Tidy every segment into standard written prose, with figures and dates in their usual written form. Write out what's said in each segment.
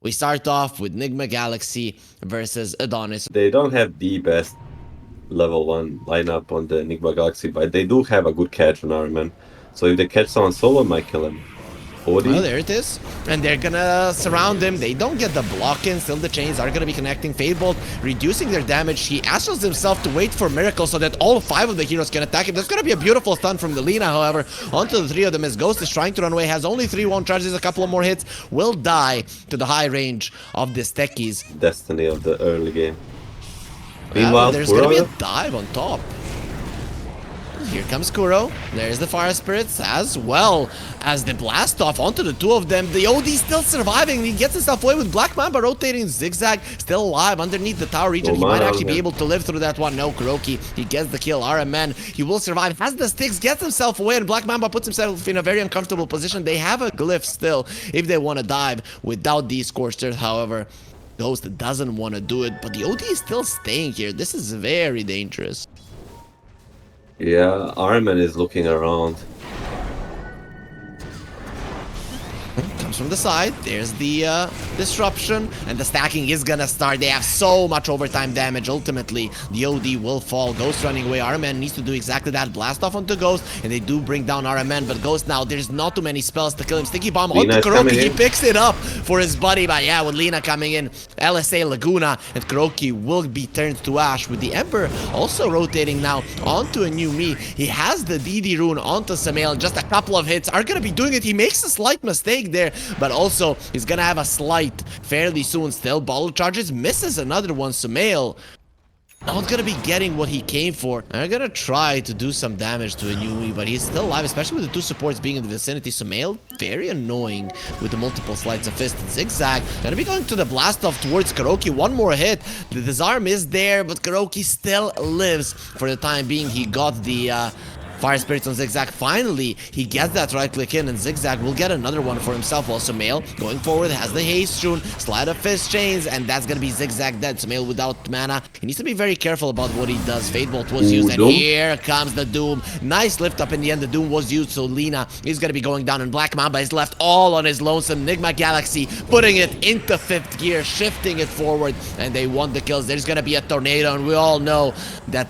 We start off with NIGMA Galaxy versus AdoNis. They don't have the best level 1 lineup on the NIGMA Galaxy, but they do have a good catch on Iron Man. So if they catch someone solo, it might kill him. Oh, there it is. And they're gonna surround him. They don't get the block in. Still the chains are gonna be connecting. Fatebolt reducing their damage. He astral himself to wait for Miracle so that all 5 of the heroes can attack him. That's gonna be a beautiful stun from the Lina, however. Onto the 3 of them as Ghost is trying to run away. Has only 3 won't charges, a couple of more hits. Will die to the high range of the Techies. Destiny of the early game. Meanwhile, there's gonna be a dive on top. Here comes Kuro. There's the Fire Spirits as well as the blast off onto the 2 of them. The OD still surviving. He gets himself away with Black Mamba rotating. Zigzag still alive underneath the tower region. He might actually be able to live through that one. No, Kuroki, he gets the kill. RMN, he will survive. Has the sticks, gets himself away, and Black Mamba puts himself in a very uncomfortable position. They have a glyph still if they want to dive without these Scorchers, however. Ghost doesn't want to do it, but the OD is still staying here. This is very dangerous. Yeah, Iron Man is looking around. Comes from the side. There's the disruption, and the stacking is gonna start. They have so much overtime damage. Ultimately, the OD will fall. Ghost running away. RMN needs to do exactly that. Blast off onto Ghost, and they do bring down RMN, but Ghost now, there's not too many spells to kill him. Sticky Bomb onto Kuroki. He picks it up for his buddy, but yeah, with Lina coming in, LSA Laguna, and Kuroki will be turned to ash, with the Emperor also rotating now onto a new me. He has the DD rune onto Samael. Just a couple of hits are gonna be doing it. He makes a slight mistake there, but also he's gonna have a slight fairly soon. Still bottle charges, misses another one. Samael not gonna be getting what he came for. They're gonna try to do some damage to a Nui, but he's still alive, especially with the 2 supports being in the vicinity. Samael, very annoying with the multiple sleights of fist. Zigzag gonna be going to the blast off towards Kuroki. One more hit. The disarm is there, but Kuroki still lives for the time being. He got the Fire Spirits on Zigzag. Finally, he gets that right click in, and Zigzag will get another one for himself. Also, Samael going forward has the haste rune, slide of fist chains, and that's gonna be Zigzag dead. Samael without mana. He needs to be very careful about what he does. Fatebolt was used, and here comes the Doom. Nice lift up in the end. The Doom was used, so Lina is gonna be going down, and Black Mamba is left all on his lonesome. NIGMA Galaxy putting it into 5th gear, shifting it forward, and they want the kills. There's gonna be a tornado, and we all know that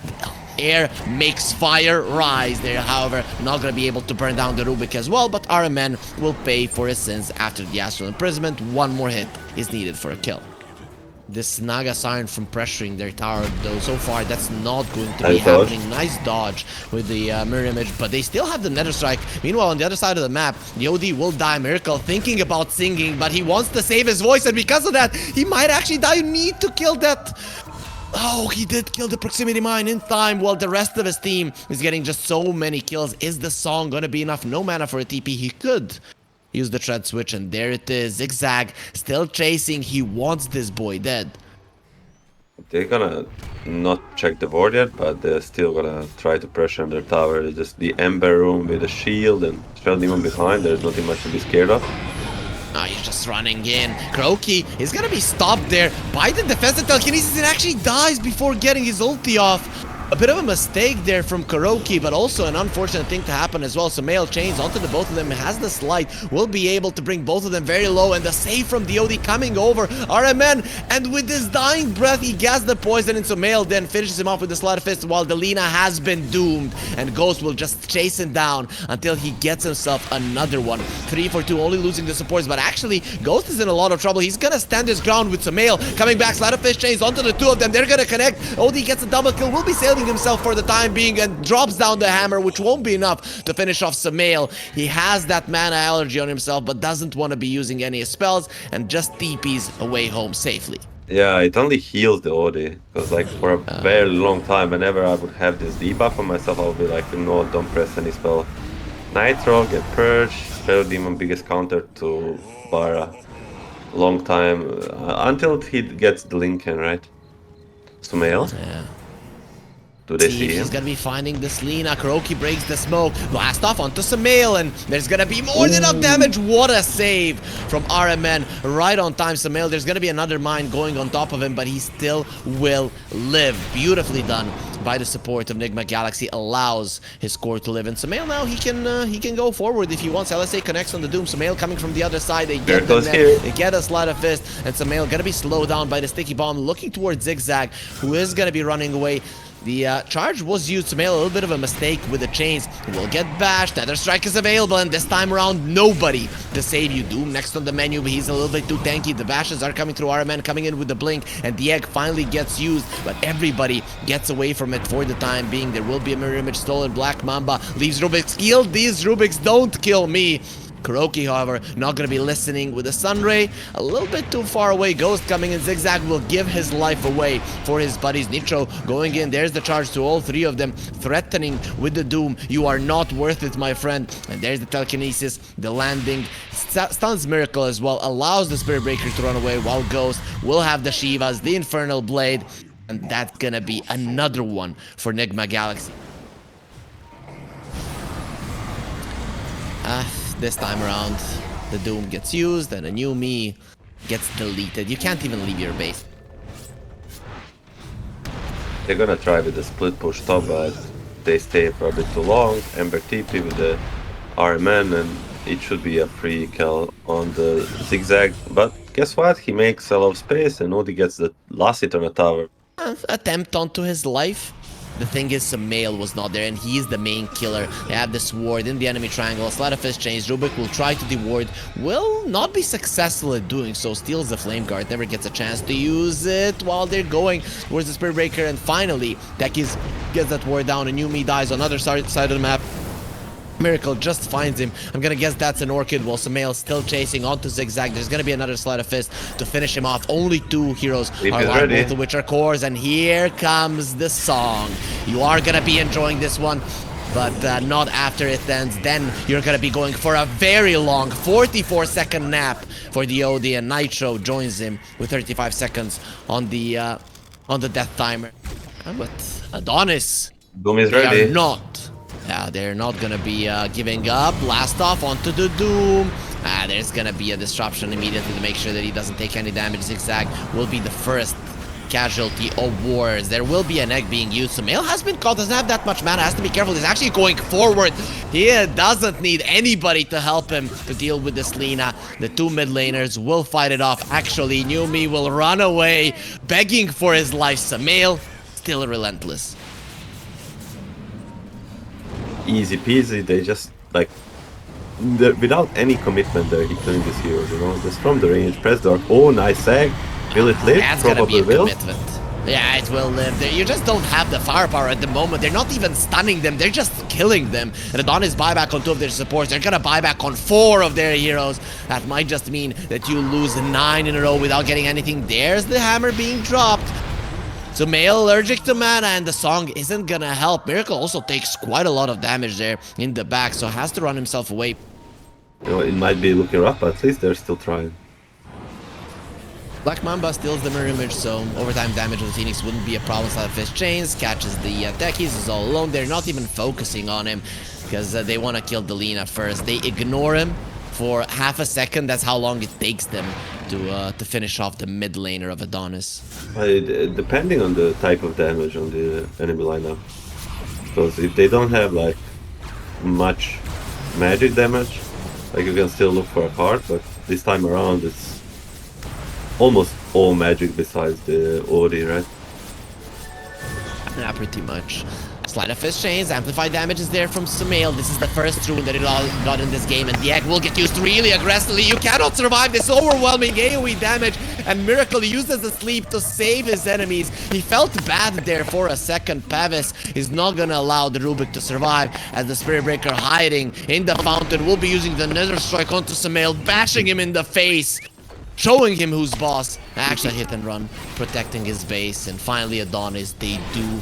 air makes fire rise. They're, however, not going to be able to burn down the Rubik as well, but RMN will pay for his sins after the astral imprisonment. One more hit is needed for a kill. This Naga Siren from pressuring their tower, though, so far that's not going to be happening. Nice dodge with the mirror image, but they still have the Nether Strike. Meanwhile, on the other side of the map, the OD will die. Miracle thinking about singing, but he wants to save his voice, and because of that, he might actually die. You need to kill that. Oh, he did kill the proximity mine in time, while the rest of his team is getting just so many kills. Is the song gonna be enough? No mana for a TP. He could use the tread switch, and there it is. Zigzag still chasing. He wants this boy dead. They're gonna not check the board yet, but they're still gonna try to pressure on their tower. It's just the Ember room with a shield and Shell Demon behind. There's nothing much to be scared of. Oh, he's just running in. Kuroki is gonna be stopped there by the defensive telekinesis, and actually dies before getting his ulti off. A bit of a mistake there from Kuroki, but also an unfortunate thing to happen as well. So Samael chains onto the both of them, has the slide, will be able to bring both of them very low, and the save from the OD coming over. RMN, and with his dying breath, he gets the poison, and Samael then finishes him off with the slide of fist, while the Lina has been doomed, and Ghost will just chase him down until he gets himself another one. 3 for 2, only losing the supports, but actually, Ghost is in a lot of trouble. He's gonna stand his ground with Samael coming back. Slide of fist chains onto the 2 of them. They're gonna connect. OD gets a double kill, will be sailing himself for the time being, and drops down the hammer, which won't be enough to finish off Samael. He has that mana allergy on himself, but doesn't want to be using any spells, and just TPs away home safely. Yeah, it only heals the OD, because like for a very long time, whenever I would have this debuff on myself, I would be like, no, don't press any spell. Nitro, get Purge, Shadow Demon, biggest counter to Bara. Long time, until he gets the Lincoln, right? Samael? Yeah. Do they see him? He's gonna be finding this Lina. Kuroki breaks the smoke. Blast off onto Samael, and there's gonna be more than enough damage. What a save from RMN. Right on time, Samael. There's gonna be another mine going on top of him, but he still will live. Beautifully done by the support of NIGMA Galaxy allows his core to live. And Sumail now, he can go forward if he wants. LSA connects on the Doom. Sumail coming from the other side. They get the net, they get a sleight of fist, and Sumail gonna be slowed down by the sticky bomb, looking towards Zigzag, who is gonna be running away. The charge was used. Sumail, a little bit of a mistake with the chains. Will get bashed. Nether Strike is available, and this time around, nobody to save you. Doom next on the menu, but he's a little bit too tanky. The bashes are coming through. RMN coming in with the blink, and the egg finally gets used, but everybody gets away from it for the time being. There will be a mirror image stolen. Black Mamba leaves Rubik's. Kill these Rubiks, don't kill me. Kuroki, however, not going to be listening with the Sunray. A little bit too far away. Ghost coming in. Zigzag will give his life away for his buddies. Nitro going in. There's the charge to all three of them. Threatening with the Doom. You are not worth it, my friend. And there's the telekinesis. The landing. Stuns Miracle as well. Allows the Spirit Breaker to run away, while Ghost will have the Shivas, the Infernal Blade. And that's going to be another one for NIGMA Galaxy. This time around, the Doom gets used and a new me gets deleted. You can't even leave your base. They're gonna try with the split push top, but they stay for a bit too long. Ember TP with the RMN, and it should be a free kill on the Zigzag. But guess what? He makes a lot of space, and Odi gets the last hit on the tower. Attempt onto his life. The thing is, Sumail was not there, and he is the main killer. They have this ward in the enemy triangle. Sleight of fist change. Rubik will try to deward. Will not be successful at doing so. Steals the flame guard. Never gets a chance to use it while they're going towards the Spirit Breaker. And finally, Tekis gets that ward down. And Yumi dies on the other side of the map. Miracle just finds him. I'm gonna guess that's an Orchid, while Sumail still chasing onto Zigzag. There's gonna be another sleight of fist to finish him off. Only two heroes are alive, both of which are cores, and here comes the song. You are gonna be enjoying this one, but not after it ends. Then you're gonna be going for a very long 44-second nap for the OD, and Nitro joins him with 35 seconds on the death timer. But AdoNis, Doom is ready. They're not gonna be giving up. Blast off onto the Doom. There's gonna be a disruption immediately to make sure that he doesn't take any damage. Zigzag will be the first casualty of wars. There will be an egg being used. Sumail has been caught, doesn't have that much mana, has to be careful. He's actually going forward. He doesn't need anybody to help him to deal with this Lina. The two mid laners will fight it off. Actually, Numi will run away, begging for his life. Sumail, still relentless. Easy peasy, they just like without any commitment they're killing these heroes, you know, just from the range. Press dark. Oh, nice egg. Will it live? That's gonna be a commitment. Yeah, it will live. You just don't have the firepower at the moment. They're not even stunning them, they're just killing them. And AdoNis buyback on 2 of their supports. They're gonna buy back on 4 of their heroes. That might just mean that you lose 9 in a row without getting anything. There's the hammer being dropped. Sumail allergic to mana, and the song isn't gonna help. Miracle also takes quite a lot of damage there in the back, so has to run himself away. You know, it might be looking rough, but at least they're still trying. Black Mamba steals the mirror image, so overtime damage with the Phoenix wouldn't be a problem. Sleight of fist chains, catches the techies, is all alone. They're not even focusing on him because they want to kill the Lina first. They ignore him for half a second. That's how long it takes them to finish off the mid laner of AdoNis. Depending on the type of damage on the enemy lineup, because if they don't have like much magic damage, like you can still look for a card, but this time around it's almost all magic besides the Ori, right? Yeah, pretty much. Sleight of fist chains, amplified damage is there from Sumail. This is the first rune that it all got in this game, and the egg will get used really aggressively. You cannot survive this overwhelming AoE damage, and Miracle uses the sleep to save his enemies. He felt bad there for a second. Pavis is not gonna allow the Rubik to survive, as the Spirit Breaker hiding in the fountain will be using the Nether Strike onto Sumail, bashing him in the face, showing him who's boss. Actually hit and run, protecting his base, and finally AdoNis, they do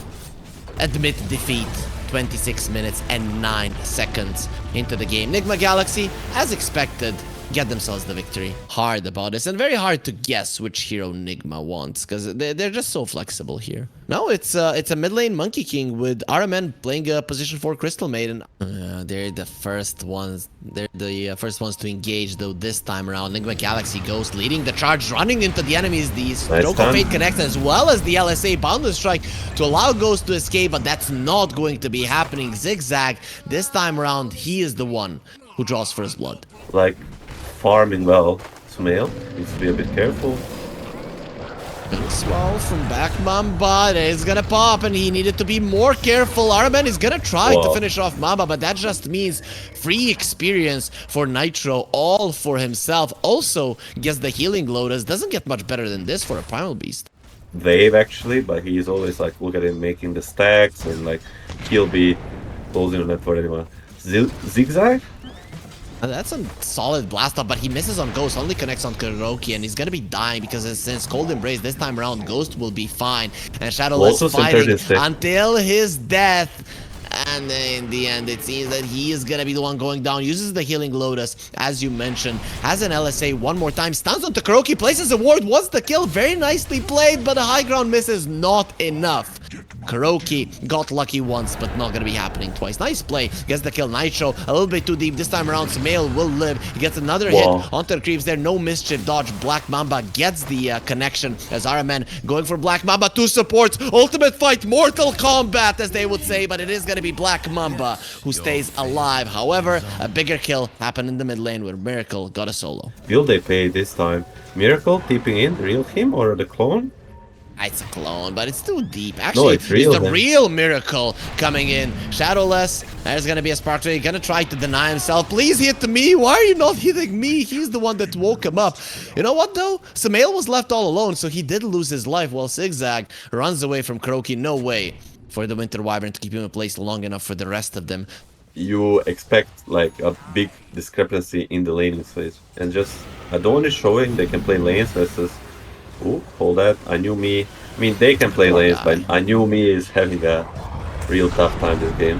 admit defeat. 26 minutes and 9 seconds into the game. NIGMA Galaxy, as expected, get themselves the victory. Hard about this, and very hard to guess which hero NIGMA wants, because they're just so flexible here. No, it's a mid lane Monkey King with RMN playing a position 4 Crystal Maiden. They're the first ones. They're the first ones to engage, though, this time around. NIGMA Galaxy Ghost leading the charge, running into the enemies. The Stroke of Fate connects, as well as the LSA Boundless Strike to allow Ghost to escape, but that's not going to be happening. Zigzag, this time around, he is the one who draws first blood. Like, farming well. Sumail needs to be a bit careful. Swell from back Mamba, is gonna pop, and he needed to be more careful. Armen is gonna try to finish off Mamba, but that just means free experience for Nitro, all for himself. Also gets the healing Lotus. Doesn't get much better than this for a Primal Beast. Wave actually, but he's always like, look at him making the stacks, and like he'll be closing on that for anyone. Zigzag? That's a solid blast off, but he misses on Ghost, only connects on Kuroki, and he's gonna be dying because since Cold Embrace this time around, Ghost will be fine. And Shadowless fighting until his death. And in the end, it seems that he is gonna be the one going down. Uses the healing Lotus, as you mentioned. Has an LSA one more time. Stuns onto Kuroki, places a ward, wants the kill. Very nicely played, but the high ground miss is not enough. Kuroki got lucky once, but not gonna be happening twice. Nice play, gets the kill. Nitro a little bit too deep this time around. Sumail will live. He gets another hit onto the creeps there. No mischief dodge. Black Mamba gets the connection as RMN going for Black Mamba to support. Ultimate fight, Mortal Kombat, as they would say, but it is gonna be Black Mamba who stays alive. However, a bigger kill happened in the mid lane where Miracle got a solo. Will they pay this time? Miracle tipping in, real him or the clone? It's a clone, but it's too deep. Actually, it's the real Miracle coming in. Shadowless, there's gonna be a Spark Trade. Gonna try to deny himself. Please hit me. Why are you not hitting me? He's the one that woke him up. You know what, though? Sumail was left all alone, so he did lose his life while Zigzag runs away from Kuroki. No way for the Winter Wyvern to keep him in place long enough for the rest of them. You expect like a big discrepancy in the laning phase, and just AdoNis showing they can play lanes versus. Ooh, hold that. I knew me. I mean, they can play lanes, but I knew me is having a real tough time this game.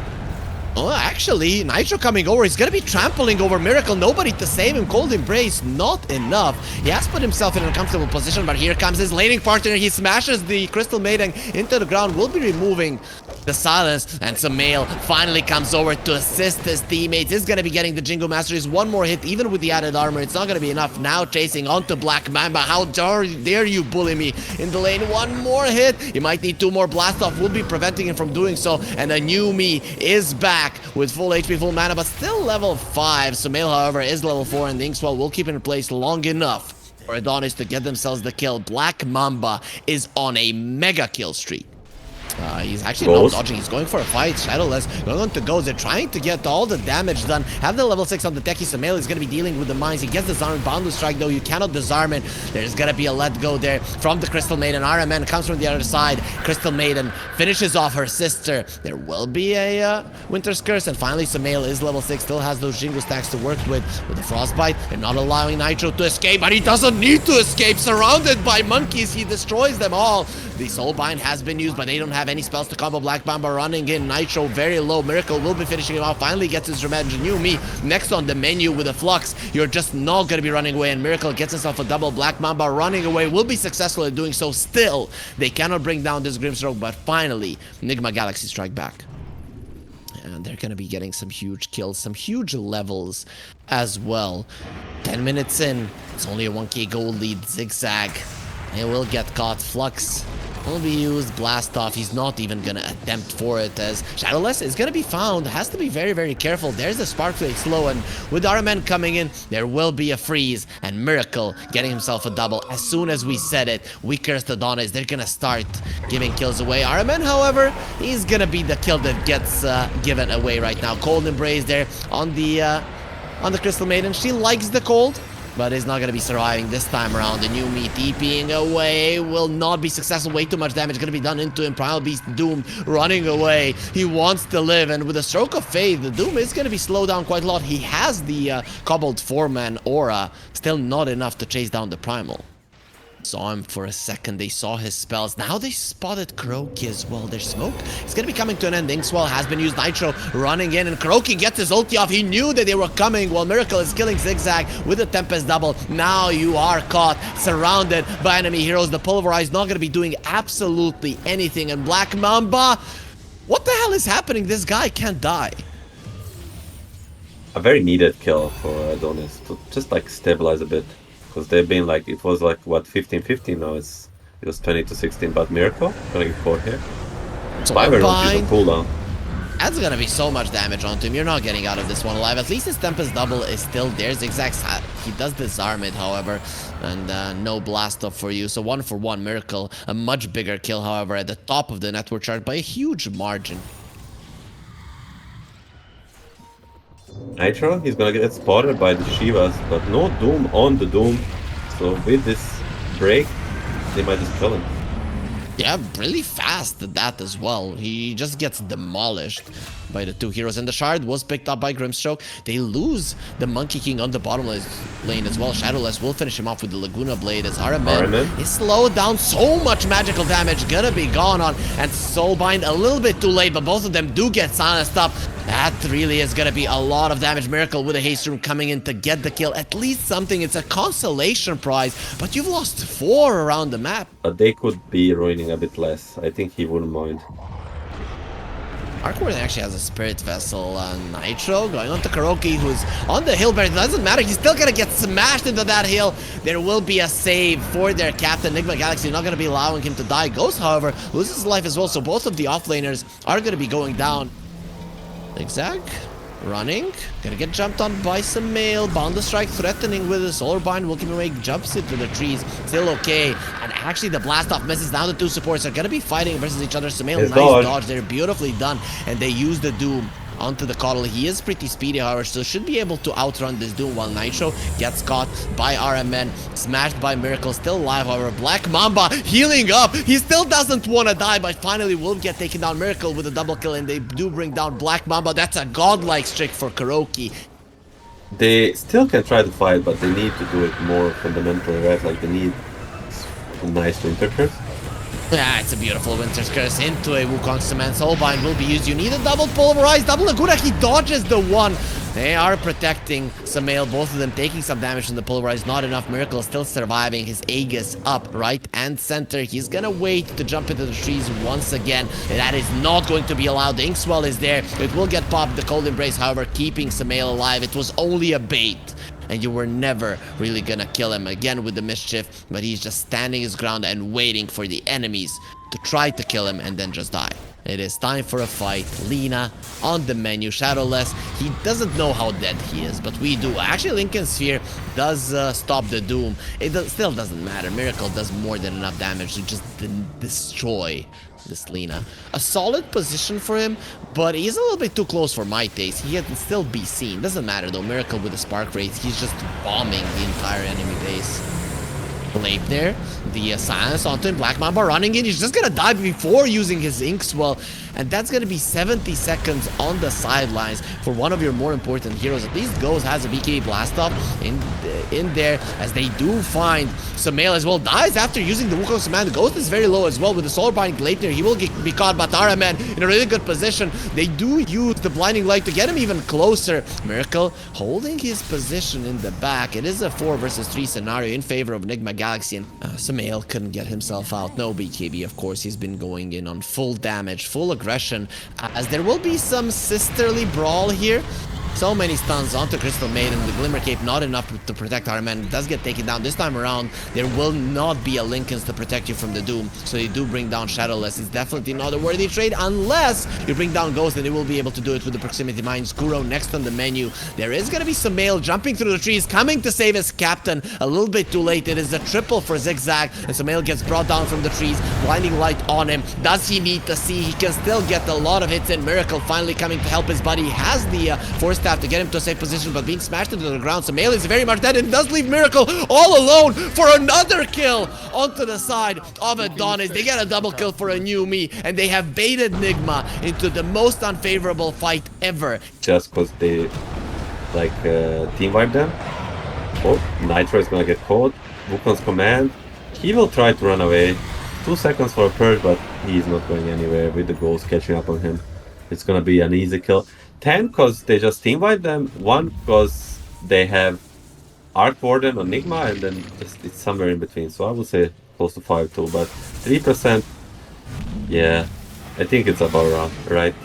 Oh, actually, Nitro coming over. He's gonna be trampling over Miracle. Nobody to save him. Cold Embrace, not enough. He has put himself in an uncomfortable position, but here comes his laning partner. He smashes the Crystal Maiden into the ground. Will be removing the silence, and Sumail finally comes over to assist his teammates. He's gonna be getting the Jingo Masteries. One more hit, even with the added armor. It's not gonna be enough. Now chasing onto Black Mamba. How dare you bully me in the lane? One more hit. He might need 2 more blast off. Will be preventing him from doing so. And a new me is back with full HP, full mana, but still level 5. Sumail, however, is level 4, and the Inkswell will keep him in place long enough for AdoNis to get themselves the kill. Black Mamba is on a mega kill streak. He's actually not dodging. He's going for a fight. Shadowless going on to Ghost. They're trying to get all the damage done. Have the level 6 on the Techie. Sumail is going to be dealing with the mines. He gets disarmed. Boundless Strike, though. You cannot disarm it. There's going to be a let go there from the Crystal Maiden. RMN comes from the other side. Crystal Maiden finishes off her sister. There will be a Winter's Curse. And finally, Sumail is level 6. Still has those Jingle stacks to work with. With the Frostbite, they're not allowing Nitro to escape. But he doesn't need to escape. Surrounded by monkeys, he destroys them all. The Soulbind has been used, but they don't have any spells to combo. Black Mamba running in. Nitro very low. Miracle will be finishing him off. Finally gets his revenge. New me next on the menu with a Flux. You're just not going to be running away, and Miracle gets himself a double. Black Mamba running away will be successful in doing so. Still, they cannot bring down this Grimstroke, but finally, NIGMA Galaxy strike back. And they're going to be getting some huge kills, some huge levels as well. 10 minutes in, it's only a 1k gold lead. Zigzag, it will get caught. Flux will be used. Blast off. He's not even gonna attempt for it, as Shadowless is gonna be found. Has to be very, very careful. There's a Spark Flake slow, and with RMN coming in, there will be a freeze, and Miracle getting himself a double. As soon as we said it, we cursed AdoNis. They're gonna start giving kills away. RMN, however, he's gonna be the kill that gets given away right now. Cold Embrace there on the Crystal Maiden. She likes the cold, but is not going to be surviving this time around. The new me TPing away will not be successful. Way too much damage going to be done into him. Primal Beast Doom running away. He wants to live, and with a Stroke of Fate, the Doom is going to be slowed down quite a lot. He has the Cobbled 4-man aura. Still not enough to chase down the Primal. Saw him for a second. They saw his spells. Now they spotted Kuroki as well. Their smoke is going to be coming to an end. Inkswell has been used. Nitro running in, and Kuroki gets his ulti off. He knew that they were coming while Miracle is killing Zigzag with the Tempest double. Now you are caught, surrounded by enemy heroes. The Pulverize not going to be doing absolutely anything. And Black Mamba, what the hell is happening? This guy can't die. A very needed kill for AdoNis to just like stabilize a bit. Because they've been like, it was like, what, 15-15, now it was 20-16, but Miracle gonna get caught here. So Fiverr is on cooldown. That's gonna be so much damage onto him. You're not getting out of this one alive. At least his Tempest double is still there. Zigzag's he does disarm it, however, and no blast off for you. So 1-for-1 Miracle, a much bigger kill, however, at the top of the network chart by a huge margin. Nitro, he's gonna get spotted by the Shivas, but no Doom on the Doom. So with this break, they might just kill him. Yeah, really fast at that as well. He just gets demolished by the two heroes. And the Shard was picked up by Grimstroke. They lose the Monkey King on the bottom lane as well. Shadowless will finish him off with the Laguna Blade as Aramen is slowed down. So much magical damage gonna be gone on. And Soulbind a little bit too late, but both of them do get silenced up. That really is gonna be a lot of damage. Miracle with a haste room coming in to get the kill. At least something. It's a consolation prize, but you've lost 4 around the map. But they could be ruining a bit less. I think he wouldn't mind. Arkwarden actually has a Spirit Vessel. Nitro going on to Kuroki, who's on the hill, but it doesn't matter. He's still gonna get smashed into that hill. There will be a save for their captain. NIGMA Galaxy not gonna be allowing him to die. Ghost, however, loses his life as well, so both of the offlaners are gonna be going down. Zigzag running, gonna get jumped on by some mail. Bound to Strike threatening with a Solar Bind. Will keep him away, jumps into the trees, still okay. And actually the blast off misses. Now the two supports are gonna be fighting versus each other. Samael, nice dodge there, beautifully done. And they use the Doom onto the Coddle. He is pretty speedy, however, so should be able to outrun this Doom, while Nitro gets caught by RMN, smashed by Miracle, still alive, however. Black Mamba healing up. He still doesn't want to die, but finally will get taken down. Miracle with a double kill, and they do bring down Black Mamba. That's a godlike streak for Kuroki. They still can try to fight, but they need to do it more fundamentally, right? Like they need a nice Winter Curse. Yeah, it's a beautiful Winter's Curse into a Wukong Cement. Soulbind will be used. You need a double Pulverize, double Laguna. He dodges the one. They are protecting Samael, both of them taking some damage from the Pulverize. Not enough. Miracle still surviving. His Aegis up right and center. He's gonna wait to jump into the trees once again. That is not going to be allowed. The Inkswell is there. It will get popped. The Cold Embrace, however, keeping Samael alive. It was only a bait, and you were never really gonna kill him again with the Mischief, but he's just standing his ground and waiting for the enemies to try to kill him and then just die. It is time for a fight. Lina on the menu. Shadowless, he doesn't know how dead he is, but we do. Actually, Lincoln Sphere does stop the Doom. It still doesn't matter. Miracle does more than enough damage to just destroy this Lina. A solid position for him, but he's a little bit too close for my taste. He can still be seen. Doesn't matter though. Miracle with the Spark Rays, he's just bombing the entire enemy base. Blade there, the silence onto him. Black Mamba running in. He's just gonna die before using his Inkswell, and that's gonna be 70 seconds on the sidelines for one of your more important heroes. At least Ghost has a BKB blast off in there, as they do find Samael as well. Dies after using the Wukong Command. Ghost is very low as well with the Soul Bind Gleipnir. He will be caught, but Araman in a really good position. They do use the Blinding Light to get him even closer. Miracle holding his position in the back. It is a 4 versus 3 scenario in favor of NIGMA Galaxy, and Samael couldn't get himself out. No BKB, of course. He's been going in on full damage, full aggression, as there will be some sisterly brawl here. So many stuns onto Crystal Maiden. The Glimmer Cape not enough to protect our man. Does get taken down. This time around, there will not be a Lincolns to protect you from the Doom. So you do bring down Shadowless. It's definitely not a worthy trade unless you bring down Ghost, and they will be able to do it with the Proximity Mines. Kuro next on the menu. There is going to be Samael jumping through the trees, coming to save his captain. A little bit too late. It is a triple for Zigzag, and Samael gets brought down from the trees. Blinding Light on him. Does he need to see? He can still get a lot of hits in. Miracle finally coming to help his buddy. He has the Force Staff to get him to a safe position, but being smashed into the ground. Samael is very much dead, and does leave Miracle all alone for another kill onto the side of AdoNis. They get a double kill for a new me, and they have baited NIGMA into the most unfavorable fight ever. Just because they team wipe them. Oh, Nitro is gonna get caught. Wukong's command. He will try to run away. 2 seconds for a purge, but he's not going anywhere with the goals catching up on him. It's gonna be an easy kill. 10 because they just team wipe them. 1 because they have Arc Warden or Nigma, and then just it's somewhere in between. So I would say close to 5 too, but 3%, yeah, I think it's about around, right?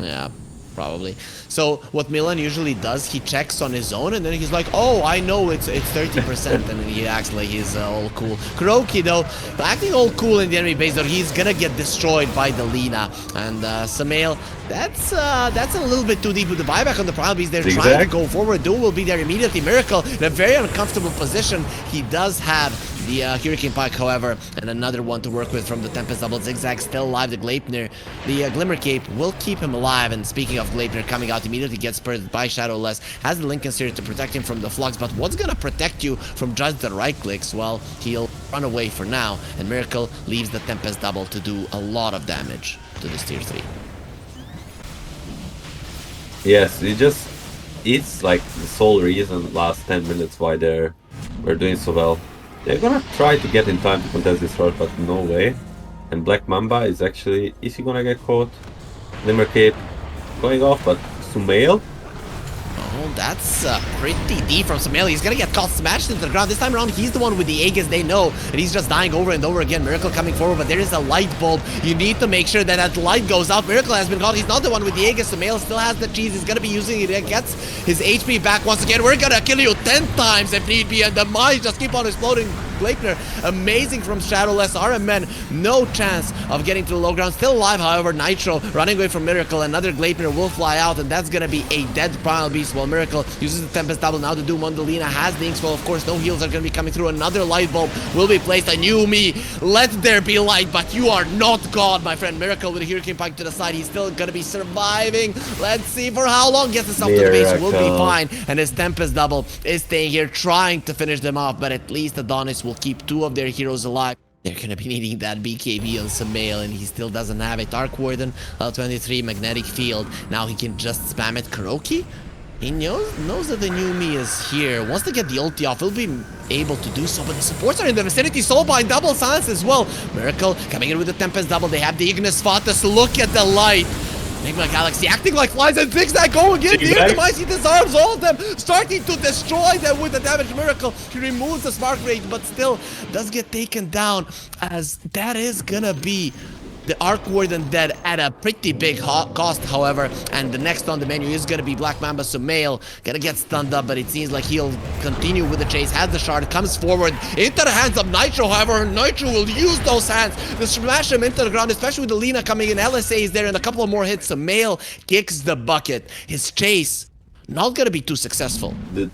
Yeah, probably. So what Milan usually does, he checks on his own and then he's like, oh, I know it's 30%, and then he acts like he's all cool. KuroKy though, acting all cool in the enemy base, though he's gonna get destroyed by the Lina. And Samael, that's a little bit too deep with the buyback on the Primal Beast. They're trying to go forward. Duel will be there immediately. Miracle in a very uncomfortable position. He does have the Hurricane Pike, however, and another one to work with from the Tempest double. Zigzag still alive. The Gleipnir, the Glimmer Cape will keep him alive. And speaking of Gleipnir, coming out immediately gets spurred by Shadowless, has the Lincoln Series to protect him from the Flux. But what's gonna protect you from just the right clicks? Well, he'll run away for now, and Miracle leaves the Tempest double to do a lot of damage to this tier 3. Yes, it's like the sole reason last 10 minutes why we're doing so well. They're gonna try to get in time to contest this round, but no way. And Black Mamba is he gonna get caught? Glimmer Cape going off, but Sumail? Oh, that's pretty deep from Samael. He's gonna get caught smashed into the ground. This time around, he's the one with the Aegis, they know. And he's just dying over and over again. Miracle coming forward, but there is a light bulb. You need to make sure that that light goes out. Miracle has been caught. He's not the one with the Aegis. Samael still has the cheese. He's gonna be using it. He gets his HP back once again. We're gonna kill you 10 times if need be. And the mines just keep on exploding. Gleipnir, amazing from Shadowless. RMN, no chance of getting to the low ground. Still alive, however. Nitro running away from Miracle. Another Gleipnir will fly out, and that's gonna be a dead Primal Beast. While Miracle uses the Tempest double now to do Mondolina. Has the Inkswell, of course. No heals are gonna be coming through. Another light bulb will be placed. A new me. Let there be light, but you are not God, my friend. Miracle with a Hurricane Pike to the side. He's still gonna be surviving. Let's see for how long. Gets himself to the base. Will be fine. And his Tempest double is staying here, trying to finish them off. But at least AdoNis will keep 2 of their heroes alive. They're gonna be needing that BKB on Samael, and he still doesn't have it. Dark Warden, L23, Magnetic Field. Now he can just spam it. KuroKy? He knows that the new me is here. Wants to get the ulti off. He'll be able to do so, but the supports are in the vicinity. Soulbind, double silence as well. Miracle coming in with the Tempest double. They have the Ignis Fatus. Look at the light. Enigma Galaxy acting like flies, and Zigzag going in. The Demise, he disarms all of them, starting to destroy them with the damage. Miracle, he removes the spark rate, but still does get taken down, as that is gonna be the Arc Warden dead at a pretty big cost, however. And the next on the menu is gonna be Black Mamba Sumail. Gonna get stunned up, but it seems like he'll continue with the chase. Has the shard, comes forward into the hands of Nitro. However, Nitro will use those hands to smash him into the ground, especially with the Lina coming in. LSA is there, and a couple of more hits. Sumail kicks the bucket. His chase not gonna be too successful. The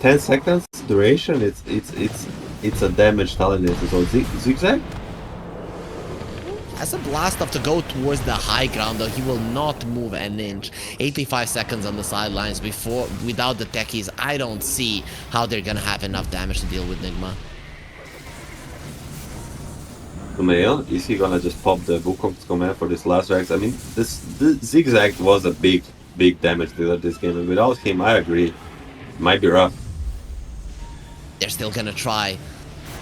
10 seconds duration, it's a damage talent. So Zigzag? Has a blast off to go towards the high ground, though he will not move an inch. 85 seconds on the sidelines without the techies. I don't see how they're gonna have enough damage to deal with Nigma. Sumail, is he gonna just pop the Wukong's command for this last rags? I mean, the Zigzag was a big damage dealer this game, and without him, I agree, it might be rough. They're still gonna try.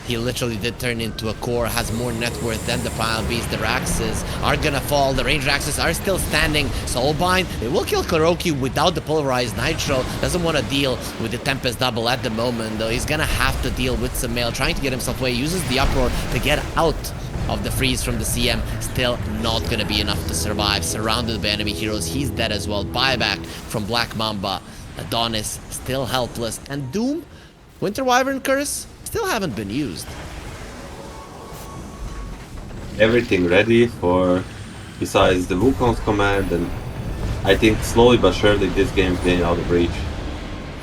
He literally did turn into a core, has more net worth than the Primal Beast. The Raxes are gonna fall. The ranged Raxes are still standing. Soulbind, they will kill KuroKy without the polarized Nitro. Doesn't want to deal with the Tempest double at the moment, though. He's gonna have to deal with Samael, trying to get himself away. Uses the Uproar to get out of the freeze from the CM. Still not gonna be enough to survive. Surrounded by enemy heroes. He's dead as well. Buyback from Black Mamba. AdoNis still helpless. And Doom, Winter Wyvern Curse, still haven't been used. Everything ready for, besides the Wukong's command, and I think slowly but surely this game's getting out of reach.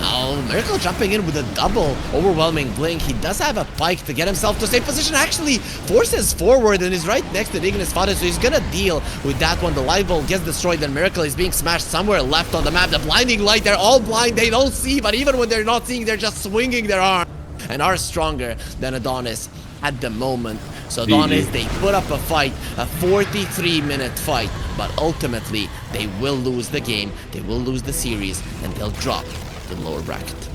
Oh, Miracle jumping in with a double overwhelming blink. He does have a pike to get himself to safe position. Actually forces forward and is right next to the Ignis Father, so he's gonna deal with that one. The light bulb gets destroyed, and Miracle is being smashed somewhere left on the map. The blinding light, they're all blind, they don't see, but even when they're not seeing, they're just swinging their arm and are stronger than AdoNis at the moment. So AdoNis, they put up a fight, a 43-minute fight, but ultimately they will lose the game, they will lose the series, and they'll drop the lower bracket.